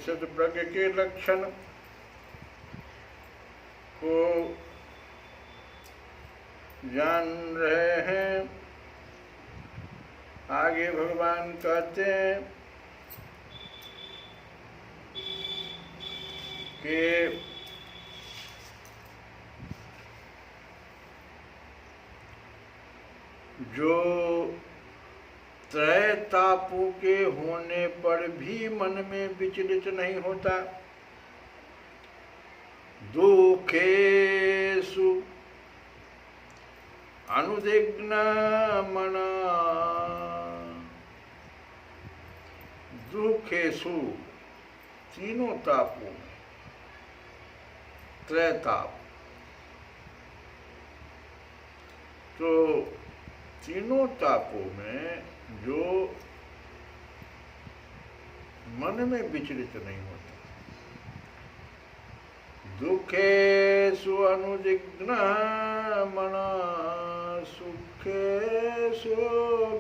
सद्प्रज्ञ के लक्षण को जान रहे हैं। आगे भगवान कहते हैं कि जो त्रय तापों के होने पर भी मन में विचलित नहीं होता। दुखेषु अनुदिग्न मना, दुखेषु तीनों तापों में, त्रय ताप, तो तीनों तापों में जो मन में विचलित नहीं होता। दुखेषु अनुदिग्न मना, सुखेषु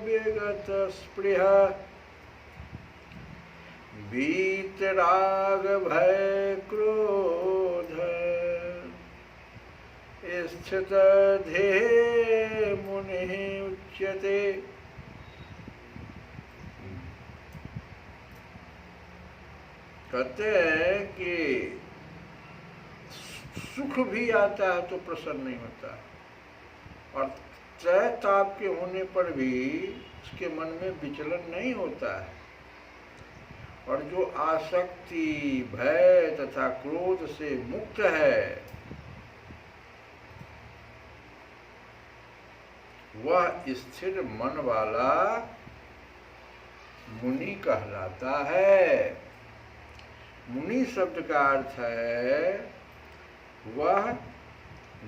विगत स्पृहा, वीतराग भय क्रोध, स्थित ध्येय मुनिः उच्यते। कहते हैं कि सुख भी आता है तो प्रसन्न नहीं होता, और त्रय ताप के होने पर भी उसके मन में विचलन नहीं होता है। और जो आसक्ति, भय तथा क्रोध से मुक्त है, वह स्थिर मन वाला मुनि कहलाता है। मुनि शब्द का अर्थ है वह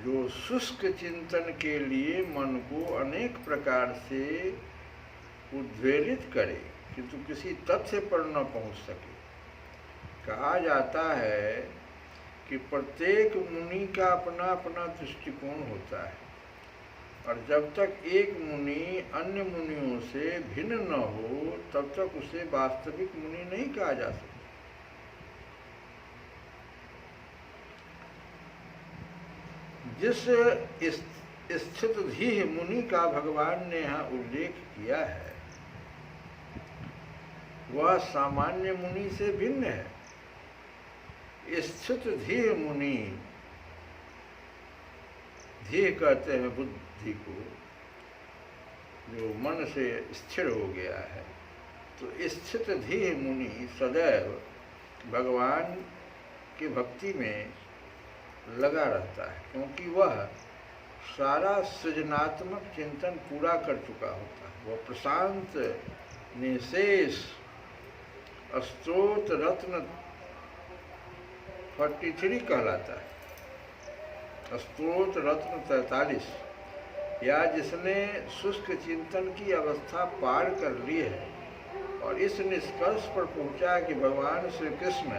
जो शुष्क चिंतन के लिए मन को अनेक प्रकार से उद्वेलित करे किंतु किसी तथ्य पर न पहुंच सके। कहा जाता है कि प्रत्येक मुनि का अपना अपना दृष्टिकोण होता है, और जब तक एक मुनि अन्य मुनियों से भिन्न न हो तब तक उसे वास्तविक मुनि नहीं कहा जा सकता। जिस स्थित धीह मुनि का भगवान ने यहाँ उल्लेख किया है वह सामान्य मुनि से भिन्न है। स्थित धीह मुनि, धीह कहते हैं बुद्धि को, जो मन से स्थिर हो गया है। तो स्थित धीह मुनि सदैव भगवान की भक्ति में लगा रहता है, क्योंकि वह सारा सृजनात्मक चिंतन पूरा कर चुका होता है। वह प्रशांत निशेष स्तोत रत्न 43 कहलाता है। स्तोत रत्न 43, या जिसने शुष्क चिंतन की अवस्था पार कर ली है और इस निष्कर्ष पर पहुंचा कि भगवान श्री कृष्ण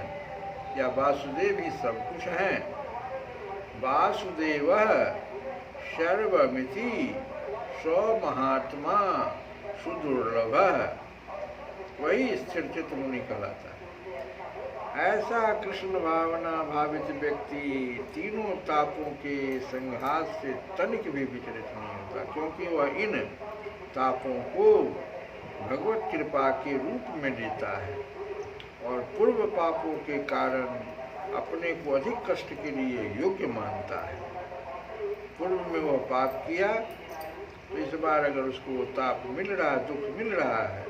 या वासुदेव ही सब कुछ हैं। वासुदेव सर्वमिति सौ महात्मा सुदुर्लभ, वही स्थिर चित्त मुनि कहलाता है। ऐसा कृष्ण भावना भावित व्यक्ति तीनों तापों के संघात से तनिक भी विचलित नहीं होता, क्योंकि वह इन तापों को भगवत कृपा के रूप में लेता है और पूर्व पापों के कारण अपने को अधिक कष्ट के लिए योग्य मानता है। पूर्व में वह पाप किया तो इस बार अगर उसको वो ताप मिल रहा है, दुख मिल रहा है,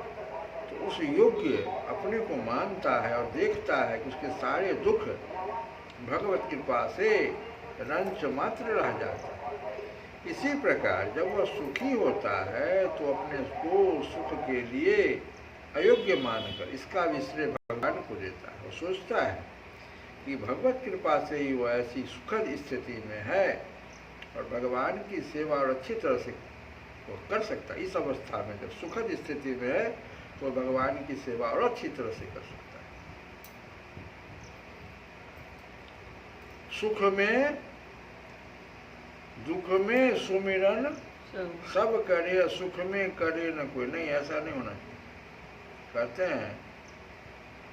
तो उस योग्य अपने को मानता है और देखता है कि उसके सारे दुख भगवत कृपा से रंच मात्र रह जाता है। इसी प्रकार जब वह सुखी होता है तो अपने को सुख के लिए अयोग्य मानकर इसका विश्रय भगवान को देता है। वो सोचता है कि भगवत कृपा से ही वह ऐसी सुखद स्थिति में है और भगवान की सेवा और अच्छी तरह से वो कर सकता है। इस अवस्था में जब सुखद स्थिति में है तो भगवान की सेवा और अच्छी तरह से कर सकता है। सुख में दुख में सुमिरन सब करे, सुख में करे न कोई। नहीं, ऐसा नहीं होना चाहिए। कहते हैं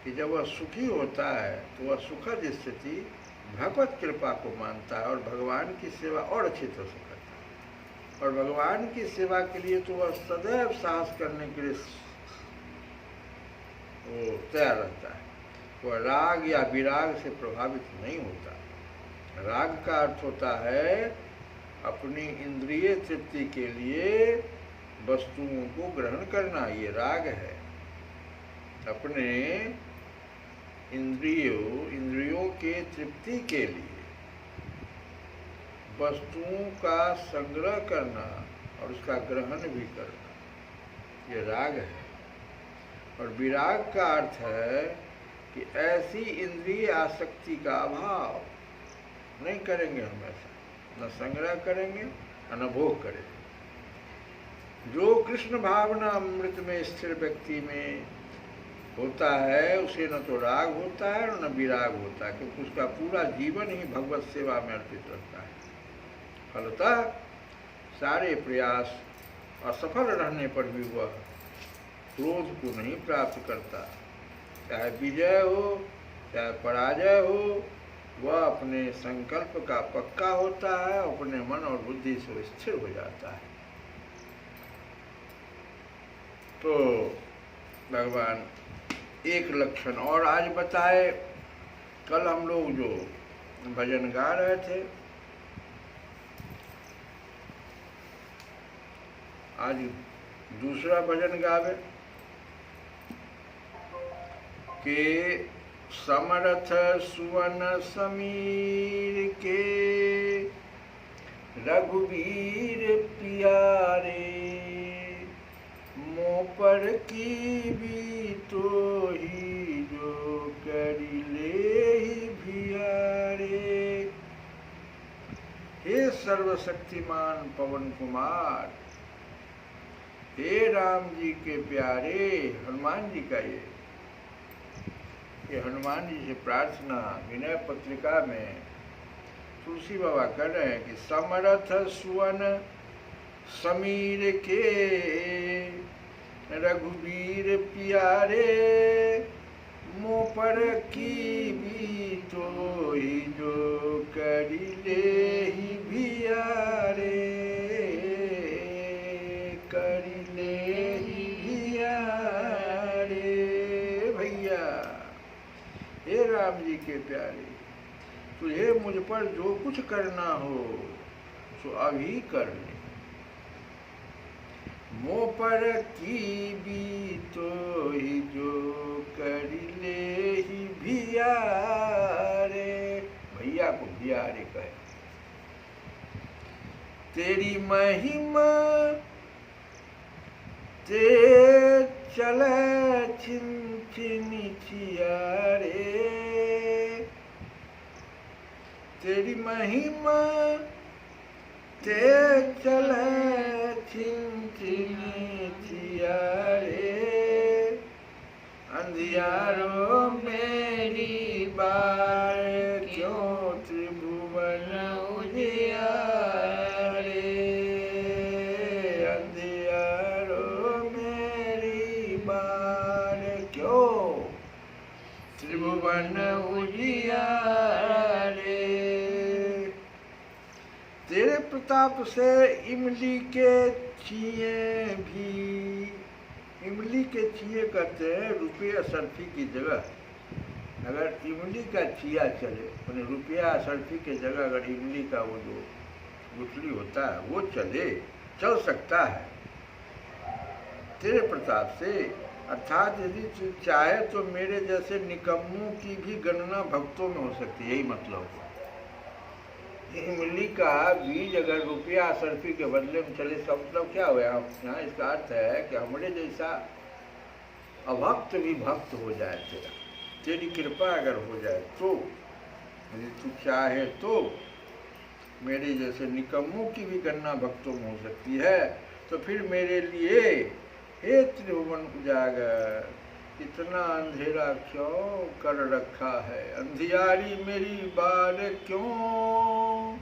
कि जब वह सुखी होता है तो वह सुखद स्थिति भगवत कृपा को मानता है और भगवान की सेवा और अच्छी तरह से करता है। और भगवान की सेवा के लिए तो वह सदैव साहस करने के लिए वो तैयार रहता है। वह राग या विराग से प्रभावित नहीं होता। राग का अर्थ होता है अपनी इंद्रिय तृप्ति के लिए वस्तुओं को ग्रहण करना, ये राग है। अपने इंद्रियों के तृप्ति के लिए वस्तुओं का संग्रह करना और उसका ग्रहण भी करना, ये राग है। और विराग का अर्थ है कि ऐसी इंद्रिय आसक्ति का अभाव नहीं करेंगे हमेशा, न संग्रह करेंगे न भोग करेंगे। जो कृष्ण भावना अमृत में स्थिर व्यक्ति में होता है उसे न तो राग होता है और न विराग होता है, क्योंकि उसका पूरा जीवन ही भगवत सेवा में अर्पित रहता है। फलतः सारे प्रयास असफल रहने पर भी वह क्रोध को नहीं प्राप्त करता। चाहे विजय हो चाहे पराजय हो, वह अपने संकल्प का पक्का होता है, अपने मन और बुद्धि से स्थिर हो जाता है। तो भगवान एक लक्षण और आज बताए। कल हम लोग जो भजन गा रहे थे, आज दूसरा भजन गावे के समरथ सुवन समीर के रघुवीर प्यारे, मोह पर की भी तो ही जो करी ले ही भियारे। हे सर्वशक्तिमान पवन कुमार, हे राम जी के प्यारे, हनुमान जी का ये हनुमान जी से प्रार्थना विनय पत्रिका में तुलसी बाबा कर रहे हैं कि समरथ सुवन समीर के रघुवीर प्यारे, मोह पर की भी तो ही जो करी ले ही भियारे, करी ले ही भियारे। भैया हे राम जी के प्यारे, तुझे मुझ पर जो कुछ करना हो सो अभी कर ले। मोह पर की भी तो ही जो कर ले ही भियारे। भैया को भियारे कहे। तेरी महिमा ते चले छिन छियारे, तेरी महिमा ते चले छिन छियारे। अंधियारों मेरी बार क्यों त्रिभुवन उजियारे, अंधियारों मेरी बार क्यों त्रिभुवन उजियारे। तेरे प्रताप से इमली के छिए भी, इमली के छिए कहते हैं रुपया सर्फी की जगह अगर इमली का छिया चले, यानी रुपया सर्फी के जगह अगर इमली का वो जो गुठली होता है वो चल सकता है तेरे प्रताप से। अर्थात यदि तू चाहे तो मेरे जैसे निकम्मों की भी गणना भक्तों में हो सकती है, यही मतलब है। इमली का बीज अगर रुपया सर्फी के बदले में चले, इसका मतलब क्या हुआ यहाँ? इसका अर्थ है कि हमारे जैसा अभक्त भी भक्त हो जाए तेरा, तेरी कृपा अगर हो जाए तो, यदि तू चाहे तो मेरे जैसे निकम्मों की भी गणना भक्तों में हो सकती है। तो फिर मेरे लिए हे त्रिभुवन उजागर, इतना अंधेरा क्यों कर रखा है, अंधियारी मेरी बार क्यों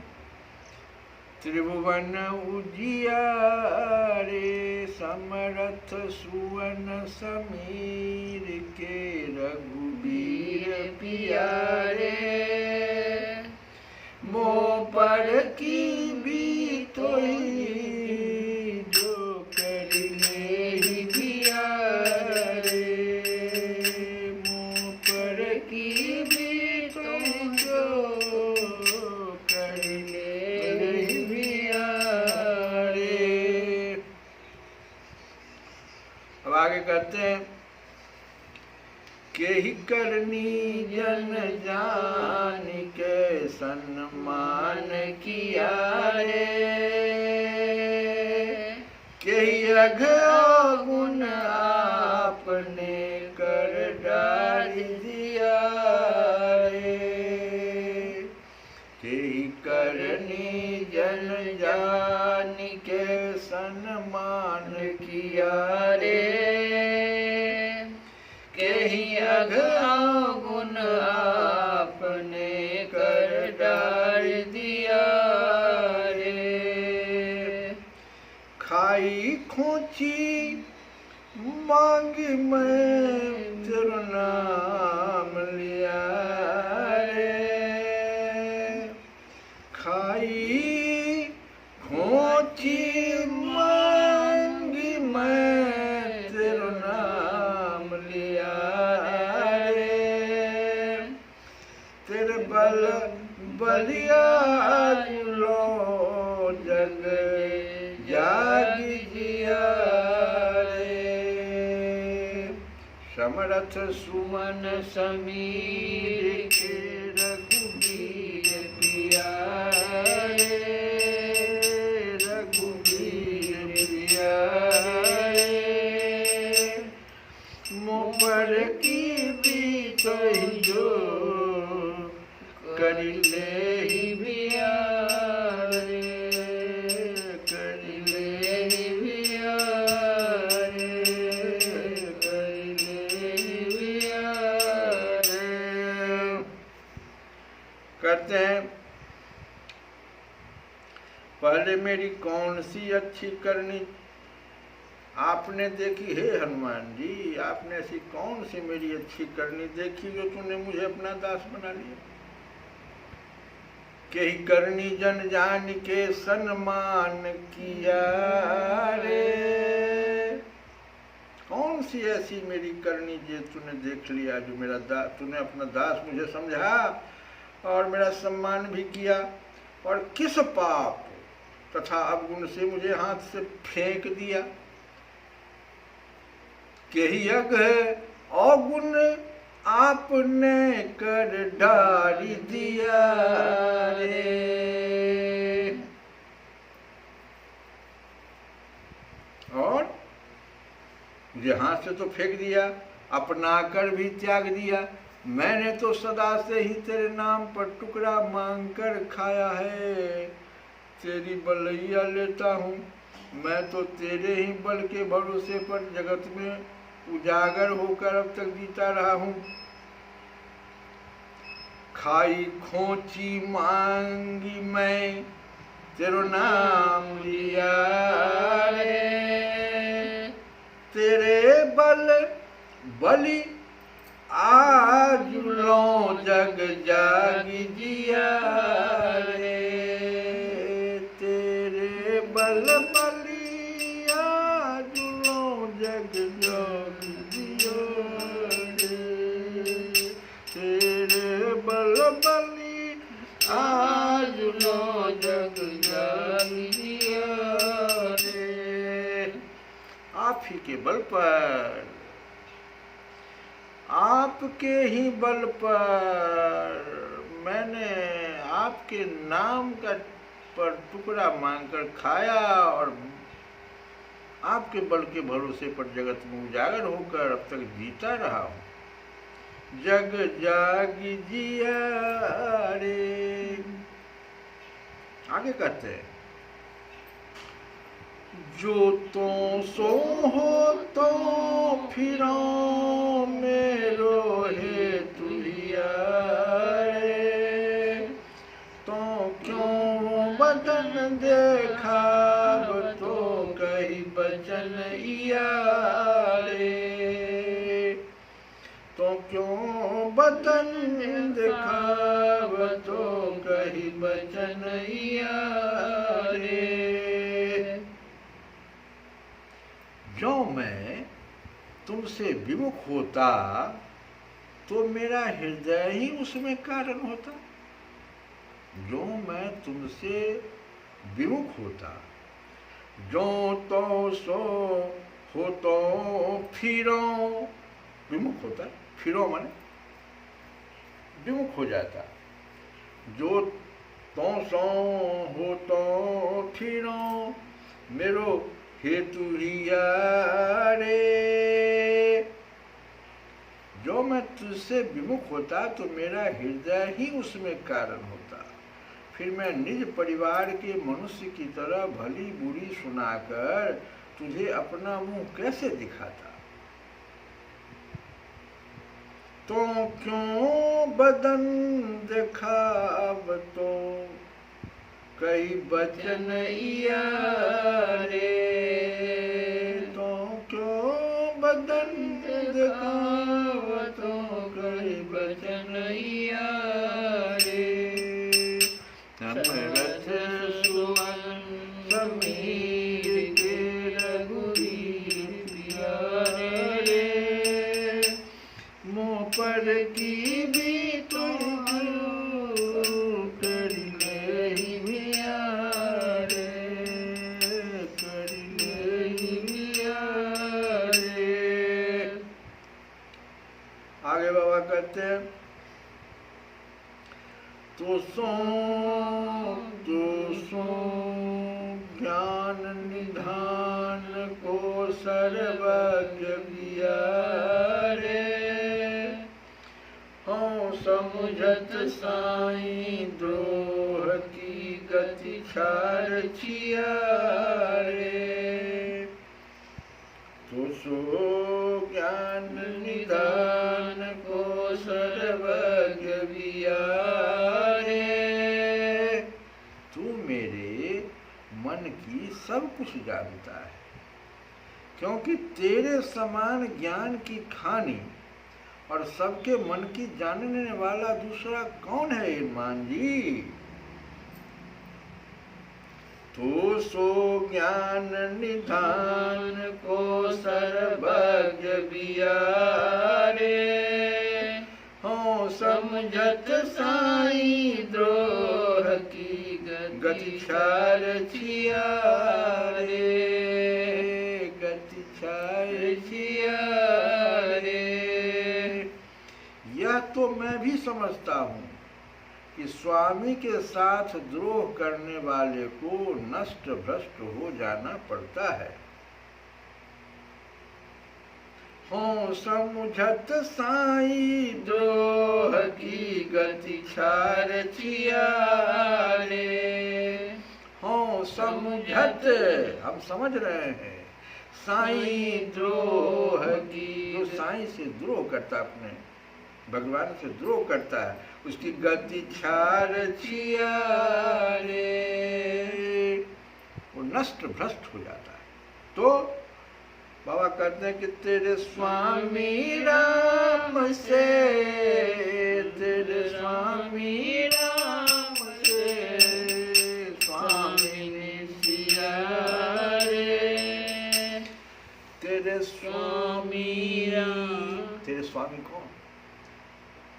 त्रिभुवन उजियारे। समरथ सुवन समीर के रघुवीर प्यारे, मोह पर की भी तो ही जो कर ले ही भियारे, मोह पर की भी तो जो कर ले ही भियारे। जन जान के सम्मान किया रे, कही अघगुन आपने कर डाल दिया रे, कही करनी जन जान के सम्मान किया रे, कही अघगुन आपने कर डाल दिया रे, खाई खोची मांगी मैं तेरा नाम लिया रे, खाई खोची मांगी मैं तेरा नाम लिया रे, तेरे बल बलिया लो जग जाग जिया रे, समरथ सुमन समीर के रघुबीर पिया रे, रघुबीर पिया रे, मोपर की बीच जो कर ले ही बिया रे, कर ले ही बिया रे, कर ले ही बिया रे। कहते हैं पहले मेरी कौन सी अच्छी करनी आपने देखी है हनुमान जी, आपने ऐसी कौन सी मेरी अच्छी करनी देखी जो तूने मुझे अपना दास बना लिया, कही करनी जन जान के सम्मान किया रे, कौन सी ऐसी मेरी करनी जो तूने देख लिया, जो मेरा तूने अपना दास मुझे समझा और मेरा सम्मान भी किया, और किस पाप तथा अवगुण से मुझे हाथ से फेंक दिया, कही अग अवगुण आपने कर डाल दिया रे, और मुझे हाथ से तो फेंक दिया, अपना कर भी त्याग दिया, मैंने तो सदा से ही तेरे नाम पर टुकड़ा मांग कर खाया है, तेरी बलैया लेता हूँ, मैं तो तेरे ही बल के भरोसे पर जगत में उजागर होकर अब तक जीता रहा हूँ, खाई खोची मांगी मैं तेरो नाम लिया रे, तेरे बल बलि आज लो जग जागी जिया रे, तेरे बल बलि आज लो जग जागी जिया रे, तेरे बल बलि आज लो जग जागी जिया रे, आप ही के बल पर, आपके ही बल पर मैंने आपके नाम का पर टुकड़ा मांगकर खाया, और आपके बल के भरोसे पर जगत में उजागर होकर अब तक जीता रहा हूँ, जग जागी जिया रे। आगे कहते हैं जो तो सो हो तो फिरो मेरो हे तुलिया रे, तो क्यों बदन देखा तो कही बचन इया रे, तो क्यों बदन देखा तो कही बचन इया रे, जो मैं तुमसे विमुख होता तो मेरा हृदय ही उसमें कारण होता, जो मैं तुमसे विमुख होता, जो तो सो हो तो फिरो, विमुख होता फिरो माने विमुख हो जाता। जो तो सो हो तो ठीरो मेरो हेतु हिया रे। जो मैं तुझसे विमुख होता तो मेरा हृदय ही उसमें कारण होता। फिर मैं निज परिवार के मनुष्य की तरह भली बुरी सुनाकर तुझे अपना मुंह कैसे दिखाता। तो क्यों बदन दिखाव तो कई बचन रे। तो क्यों बदन दिखाव तो कई बचन रे। समरथ सुवन समीर के रघुवीर प्यारे। मुँह पर की भी तो कर ले रे। कर ले रे। आगे बाबा कहते हैं तो सो ज्ञान निधान को सर्वज्ञ रे। हो समुझत साईं द्रोह की गति छाड़ छिया रे। तो सो ज्ञान निधान को सर्वज्ञ रे। तू मेरे मन की सब कुछ जानता है, क्योंकि तेरे समान ज्ञान की खानी और सबके मन की जानने वाला दूसरा कौन है इरमान जी। तो सो ज्ञान निधान को सर्वज्ञ रे। हो समझत साईं द्रोह की गति छाड़ छिया रे। गति छाड़ छिया रे। यह तो मैं भी समझता हूँ कि स्वामी के साथ द्रोह करने वाले को नष्ट भ्रष्ट हो जाना पड़ता है। हो समुझत साईं द्रोह की गति छाड़ छिया रे। हो समुझत, हम समझ रहे हैं साईं द्रोह की। जो साईं से द्रोह करता, अपने भगवान से द्रोह करता है, उसकी गति छाड़ छिया रे। वो नष्ट भ्रष्ट हो जाता है। तो बाबा कहते हैं कि तेरे स्वामी राम से, तेरे स्वामी राम से स्वामी सिया रे। तेरे स्वामी राम, तेरे स्वामी कौन?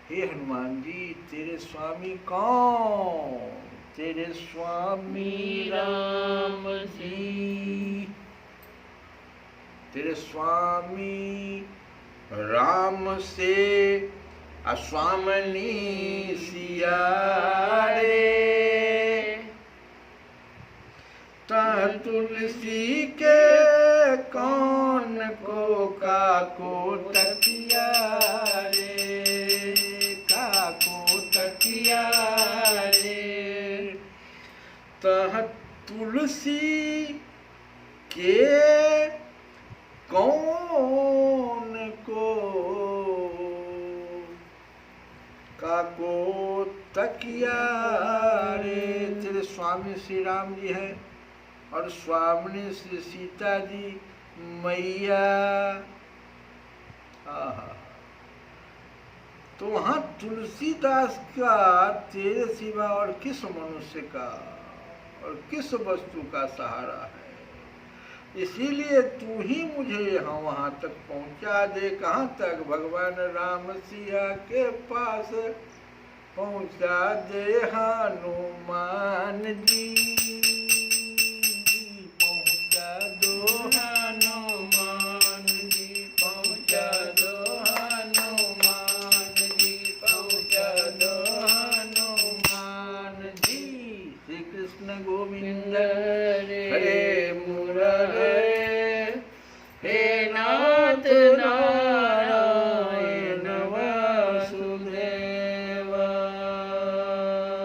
हे हनुमान जी, तेरे स्वामी कौन? तेरे स्वामी राम जी। तेरे स्वामी राम से अस्वामिनी सिया रे। ता तुलसी के कौन को काको तकिया रे। काको तकिया रे। ता तुलसी के कौन को काको तकिया रे। तेरे स्वामी श्री राम जी हैं और स्वामिनी श्री सीता जी मैया। तो वहाँ तुलसीदास का तेरे सिवा और किस मनुष्य का और किस वस्तु का सहारा है। इसीलिए तू ही मुझे यहाँ वहाँ तक पहुँचा दे। कहाँ तक? भगवान राम सिया के पास पहुँचा दे हनुमान जी। पहुँचा दो हनुमान जी, पहुँचा दो हनुमान जी, पहुँचा दो हरे हरे